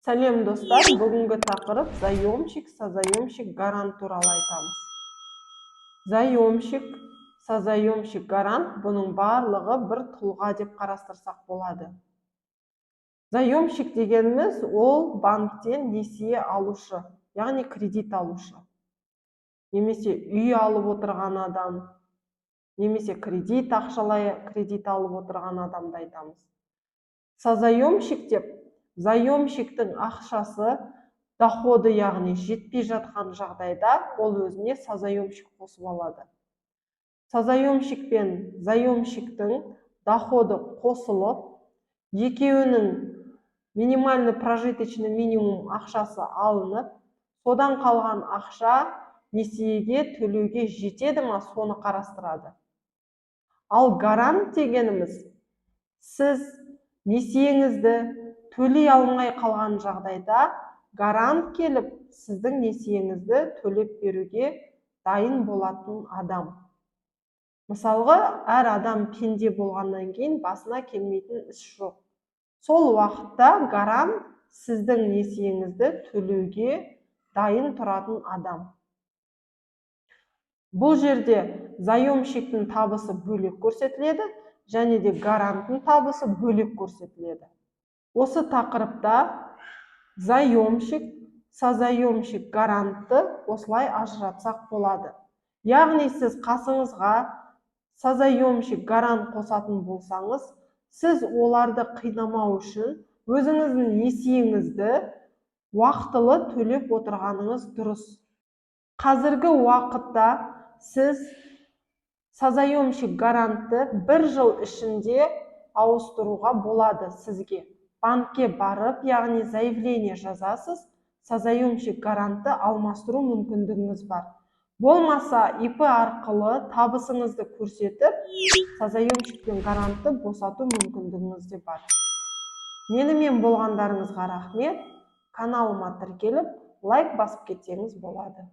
Сәлем достар, бүгінгі тақырып заемщик, созаемщик, гарант туралы айтамыз. Заемщик, созаемщик, гарант бұның барлығы бір тұлға деп қарастырсақ болады. Заемщик дегеніміз ол банктен несие алушы, яғни кредит алушы. Немесе үй алып отырған адам, немесе кредит ақшалай кредит алып отырған адамды айтамыз. Созаемщик деп заемщиктің ақшасы, доходы, яғни жетпей жатқан жағдайда ол өзіне созаемщик қосып алады. Созаемщик пен заемщиктің доходы қосылып, екеуінің минимальный прожиточный минимум ақшасы алынып, содан қалған ақша несиеге төлеуге жетеді ма, соны қарастырады. Ал гарант дегеніміз, сіз несиеңізді төлей алмай қалған жағдайда гарант келіп, сіздің несиеңізді төлеп беруге дайын болатын адам. Мысалға, әр адам пенде болғаннан кейін басына келмейтін іс жоқ. Сол уақытта гарант сіздің несиеңізді төлеуге дайын тұратын адам. Бұл жерде заемщиктің табысы бөлек көрсетіледі, және де гаранттың табысы бөлек көрсетіледі. Осы тақырыпта заемщик, созаемщик, гарантты осылай ажыратсақ болады. Яғни сіз қасыңызға созаемщик, гарант қосатын болсаңыз, сіз оларды қинамау үшін өзіңіздің несиеңізді уақытылы төлеп отырғаныңыз дұрыс. Қазіргі уақытта сіз созаемщик, гарантты 1 жыл ішінде ауыстыруға болады сізге. Банкке барып, яғни заявление жазасыз, созаемщик, гарантты алмастыру мүмкіндігіңіз бар. Болмаса, ИП арқылы табысыңызды көрсетіп, созаемщик пен гарантты босату мүмкіндігіңіз де бар. Менімен болғандарыңызға рахмет. Каналыма тіркеліп, лайк басып кетсеңіз болады.